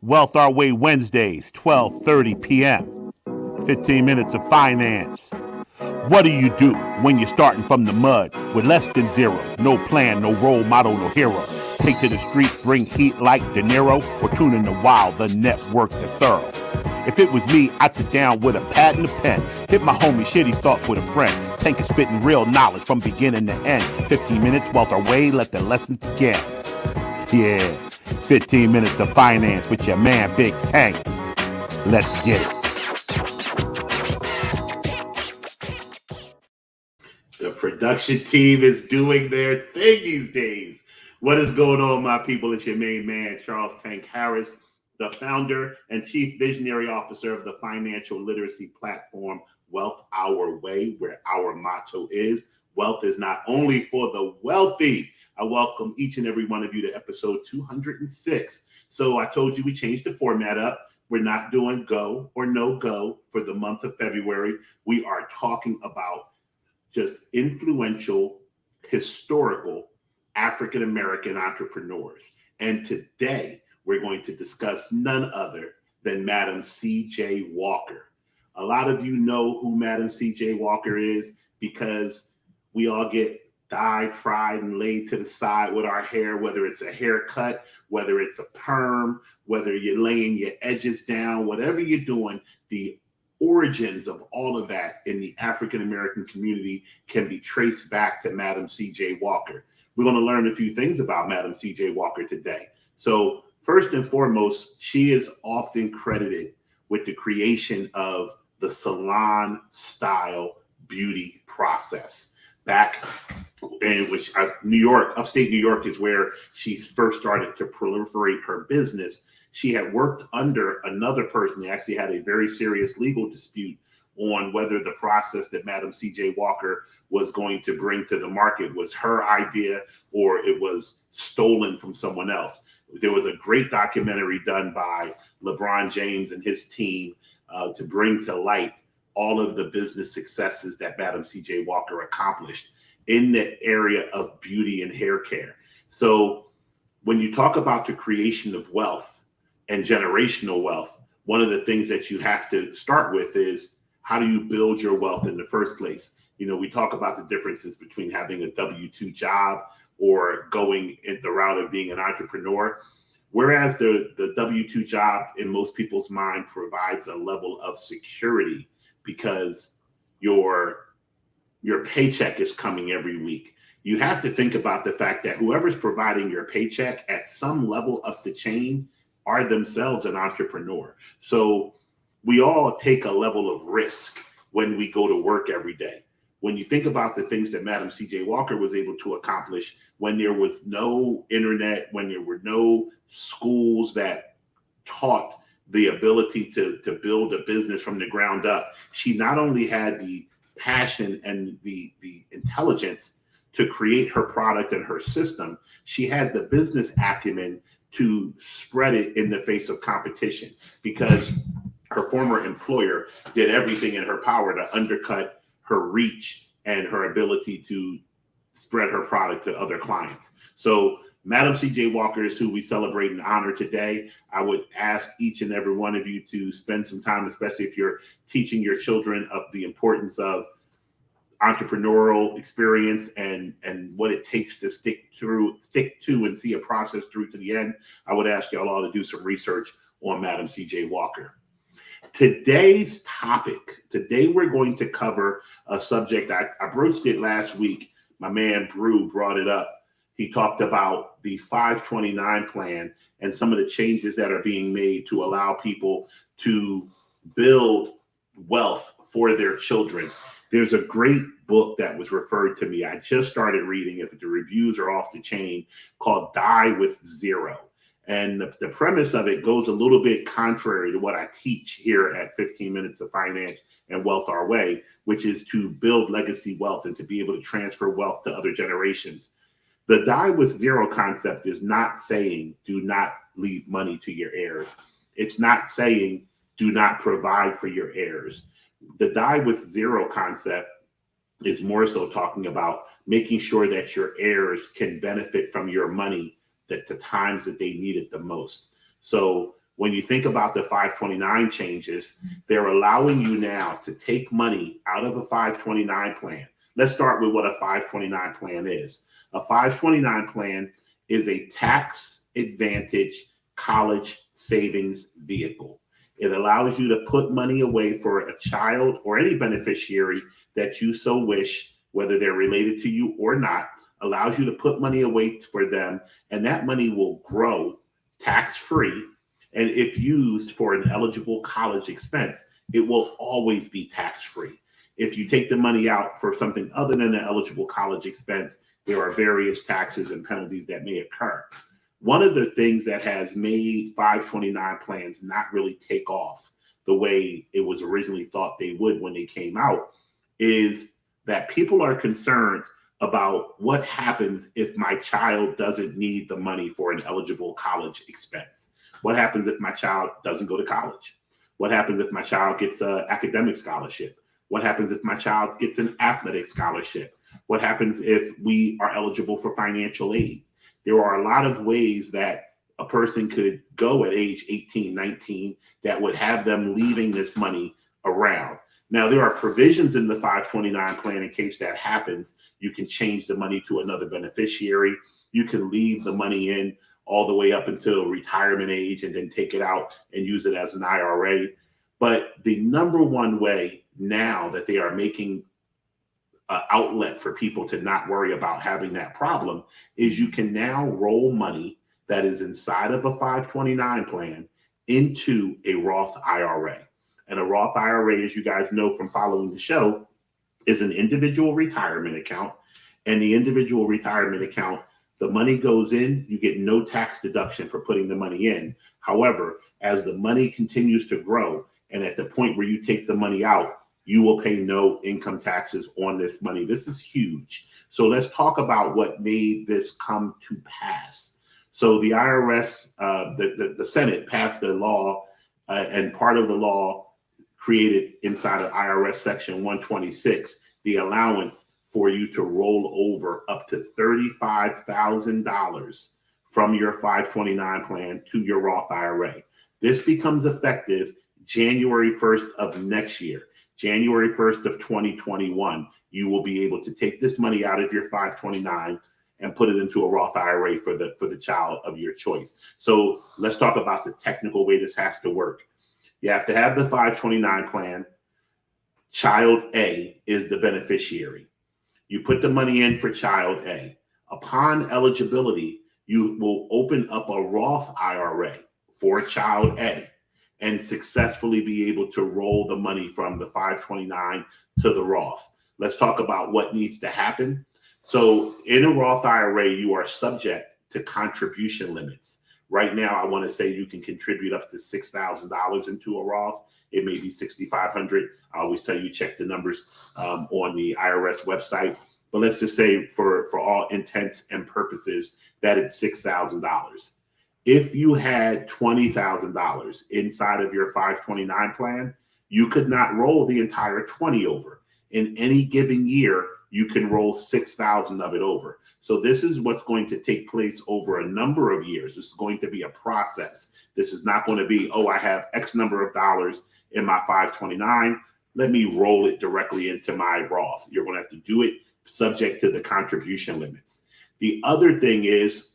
Wealth Our Way Wednesdays, 12:30 p.m. 15 minutes of finance. What do you do when you're starting from the mud with less than zero? No plan, no role model, no hero. Take to the streets, bring heat like De Niro, or tune in to Wild, the network, the thorough. If it was me, I'd sit down with a pad and a pen, hit my homie shitty thoughts with a friend. Tank is spitting real knowledge from beginning to end. 15 minutes, Wealth Our Way, let the lesson begin. Yeah, 15 minutes of finance with your man, Big Tank. Let's get it. The production team is doing their thing these days. What is going on, my people? It's your main man, Charles Tank Harris, the founder and chief visionary officer of the financial literacy platform, Wealth Our Way, where our motto is, wealth is not only for the wealthy. I welcome each and every one of you to episode 206. So I told you we changed the format up. We're not doing go or no go for the month of February. We are talking about just influential, historical African-American entrepreneurs. And today we're going to discuss none other than Madam C.J. Walker. A lot of you know who Madam C.J. Walker is because we all get dyed, fried, and laid to the side with our hair, whether it's a haircut, whether it's a perm, whether you're laying your edges down, whatever you're doing, the origins of all of that in the African-American community can be traced back to Madam C.J. Walker. We're going to learn a few things about Madam C.J. Walker today. So first and foremost, she is often credited with the creation of the salon-style beauty process. Back in which New York, upstate New York is where she first started to proliferate her business. She had worked under another person. They actually had a very serious legal dispute on whether the process that Madam C.J. Walker was going to bring to the market was her idea or it was stolen from someone else. There was a great documentary done by LeBron James and his team to bring to light all of the business successes that Madam C.J. Walker accomplished in the area of beauty and hair care. So when you talk about the creation of wealth and generational wealth, one of the things that you have to start with is how do you build your wealth in the first place? You know, we talk about the differences between having a W-2 job or going in the route of being an entrepreneur. Whereas the W-2 job in most people's mind provides a level of security because your paycheck is coming every week. You have to think about the fact that whoever's providing your paycheck at some level up the chain are themselves an entrepreneur. So we all take a level of risk when we go to work every day. When you think about the things that Madam C.J. Walker was able to accomplish when there was no internet, when there were no schools that taught the ability to build a business from the ground up, she not only had the passion and the intelligence to create her product and her system, she had the business acumen to spread it in the face of competition because her former employer did everything in her power to undercut her reach and her ability to spread her product to other clients. So Madam C.J. Walker is who we celebrate and honor today. I would ask each and every one of you to spend some time, especially if you're teaching your children of the importance of entrepreneurial experience and what it takes to stick to and see a process through to the end. I would ask y'all all to do some research on Madam C.J. Walker. Today's topic, today we're going to cover a subject. I broached it last week. My man Brew brought it up. He talked about the 529 plan and some of the changes that are being made to allow people to build wealth for their children. There's a great book that was referred to me. I just started reading it, but the reviews are off the chain, called Die with Zero. And the premise of it goes a little bit contrary to what I teach here at 15 Minutes of Finance and Wealth Our Way, which is to build legacy wealth and to be able to transfer wealth to other generations. The Die with Zero concept is not saying do not leave money to your heirs. It's not saying do not provide for your heirs. The Die with Zero concept is more so talking about making sure that your heirs can benefit from your money at the times that they need it the most. So when you think about the 529 changes, they're allowing you now to take money out of a 529 plan. Let's start with what a 529 plan is. A 529 plan is a tax advantage college savings vehicle. It allows you to put money away for a child or any beneficiary that you so wish, whether they're related to you or not, allows you to put money away for them, and that money will grow tax-free. And if used for an eligible college expense, it will always be tax-free. If you take the money out for something other than an eligible college expense, there are various taxes and penalties that may occur. One of the things that has made 529 plans not really take off the way it was originally thought they would when they came out is that people are concerned about what happens if my child doesn't need the money for an eligible college expense. What happens if my child doesn't go to college? What happens if my child gets an academic scholarship? What happens if my child gets an athletic scholarship? What happens if we are eligible for financial aid? There are a lot of ways that a person could go at age 18, 19 that would have them leaving this money around. Now, there are provisions in the 529 plan in case that happens. You can change the money to another beneficiary. You can leave the money in all the way up until retirement age and then take it out and use it as an IRA. But the number one way now that they are making an outlet for people to not worry about having that problem is you can now roll money that is inside of a 529 plan into a Roth IRA. And a Roth IRA, as you guys know from following the show, is an individual retirement account. And the individual retirement account, the money goes in, you get no tax deduction for putting the money in. However, as the money continues to grow, and at the point where you take the money out, you will pay no income taxes on this money. This is huge. So let's talk about what made this come to pass. So the IRS, the Senate passed the law, and part of the law created inside of IRS section 126, the allowance for you to roll over up to $35,000 from your 529 plan to your Roth IRA. This becomes effective January 1st of next year. January 1st of 2021, you will be able to take this money out of your 529 and put it into a Roth IRA for the child of your choice. So let's talk about the technical way this has to work. You have to have the 529 plan. Child A is the beneficiary. You put the money in for child A. Upon eligibility, you will open up a Roth IRA for child A and successfully be able to roll the money from the 529 to the Roth. Let's talk about what needs to happen. So in a Roth IRA, you are subject to contribution limits. Right now, I want to say you can contribute up to $6,000 into a Roth. It may be $6,500. I always tell you, check the numbers on the IRS website. But let's just say for all intents and purposes that it's $6,000. If you had $20,000 inside of your 529 plan, you could not roll the entire 20 over. In any given year, you can roll 6,000 of it over. So this is what's going to take place over a number of years. This is going to be a process. This is not going to be, oh, I have X number of dollars in my 529. Let me roll it directly into my Roth. You're going to have to do it subject to the contribution limits. The other thing is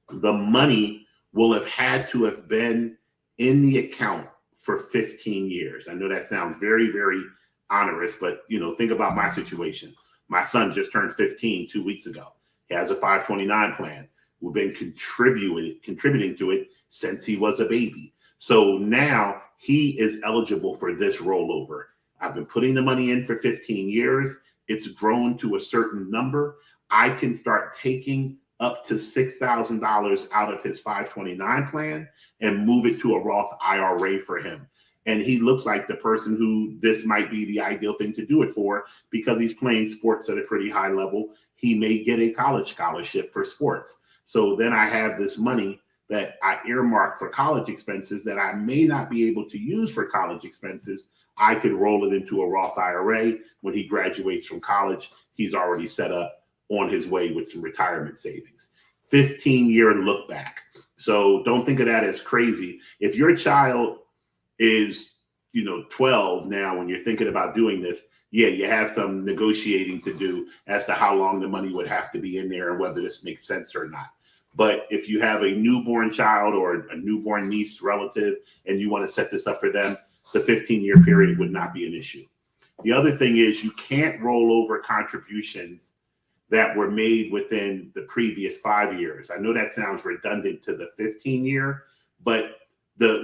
the money will have had to have been in the account for 15 years. I know that sounds very, very onerous, but think about my situation. My son just turned 15 2 weeks ago. He has a 529 plan. We've been contributing to it since he was a baby. So now he is eligible for this rollover. I've been putting the money in for 15 years. It's grown to a certain number. I can start taking up to $6,000 out of his 529 plan and move it to a Roth IRA for him. And he looks like the person who this might be the ideal thing to do it for because he's playing sports at a pretty high level. He may get a college scholarship for sports. So then I have this money that I earmark for college expenses that I may not be able to use for college expenses. I could roll it into a Roth IRA. When he graduates from college, he's already set up on his way with some retirement savings. 15-year look back. So don't think of that as crazy. If your child is, 12 now, when you're thinking about doing this, yeah, you have some negotiating to do as to how long the money would have to be in there and whether this makes sense or not. But if you have a newborn child or a newborn niece relative and you want to set this up for them, the 15-year period would not be an issue. The other thing is you can't roll over contributions that were made within the previous 5 years. I know that sounds redundant to the 15-year, but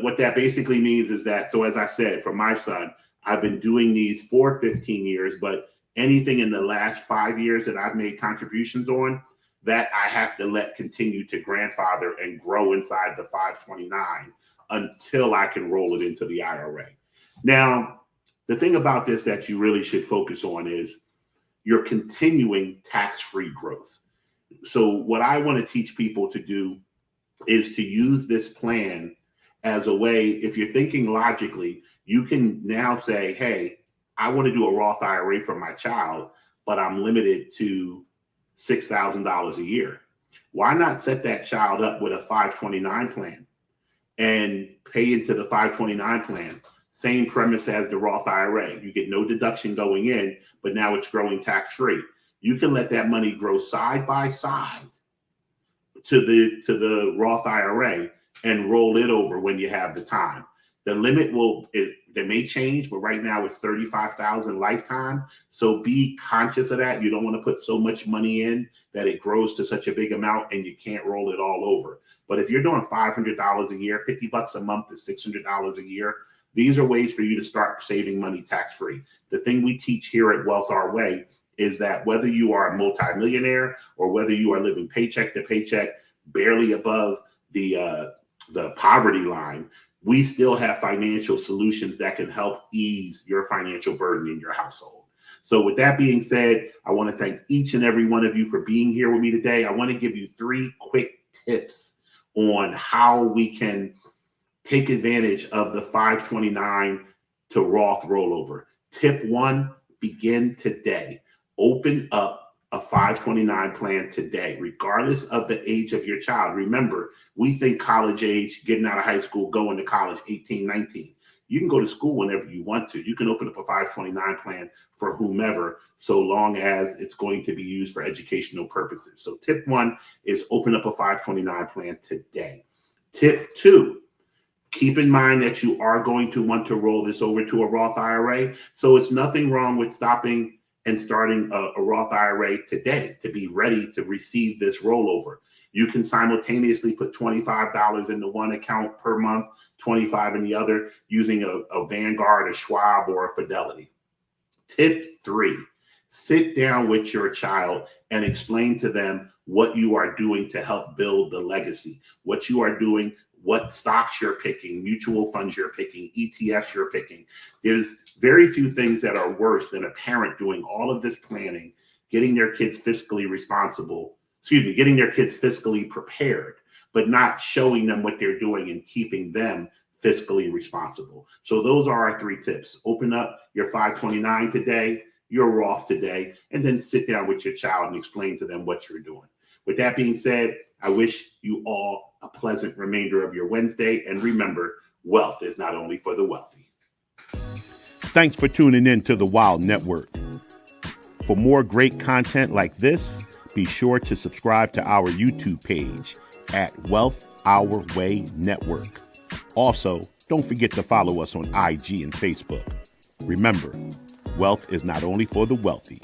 what that basically means is that, so as I said, for my son, I've been doing these for 15 years, but anything in the last 5 years that I've made contributions on, that I have to let continue to grandfather and grow inside the 529 until I can roll it into the IRA. Now, the thing about this that you really should focus on is your continuing tax-free growth. So what I want to teach people to do is to use this plan as a way, if you're thinking logically, you can now say, hey, I want to do a Roth IRA for my child, but I'm limited to $6,000 a year. Why not set that child up with a 529 plan and pay into the 529 plan? Same premise as the Roth IRA. You get no deduction going in, but now it's growing tax-free. You can let that money grow side by side to the Roth IRA and roll it over when you have the time. The limit they may change, but right now it's $35,000 lifetime. So be conscious of that. You don't want to put so much money in that it grows to such a big amount and you can't roll it all over. But if you're doing $500 a year, $50 a month is $600 a year. These are ways for you to start saving money tax-free. The thing we teach here at Wealth Our Way is that whether you are a multimillionaire or whether you are living paycheck to paycheck, barely above the poverty line, we still have financial solutions that can help ease your financial burden in your household. So with that being said, I want to thank each and every one of you for being here with me today. I want to give you 3 quick tips on how we can take advantage of the 529 to Roth rollover. Tip 1, begin today. Open up a 529 plan today, regardless of the age of your child. Remember, we think college age, getting out of high school, going to college, 18, 19. You can go to school whenever you want to. You can open up a 529 plan for whomever, so long as it's going to be used for educational purposes. So tip 1 is open up a 529 plan today. Tip 2, keep in mind that you are going to want to roll this over to a Roth IRA. So it's nothing wrong with stopping and starting a Roth IRA today to be ready to receive this rollover. You can simultaneously put $25 into one account per month, $25 in the other, using a Vanguard, a Schwab, or a Fidelity. Tip 3, sit down with your child and explain to them what you are doing to help build the legacy, what you are doing, what stocks you're picking, mutual funds you're picking, ETFs you're picking. There's very few things that are worse than a parent doing all of this planning, getting their kids fiscally prepared, but not showing them what they're doing and keeping them fiscally responsible. So those are our 3 tips. Open up your 529 today, your Roth today, and then sit down with your child and explain to them what you're doing. With that being said, I wish you all a pleasant remainder of your Wednesday. And remember, wealth is not only for the wealthy. Thanks for tuning in to the Wild Network. For more great content like this, be sure to subscribe to our YouTube page at Wealth Our Way Network. Also, don't forget to follow us on IG and Facebook. Remember, wealth is not only for the wealthy.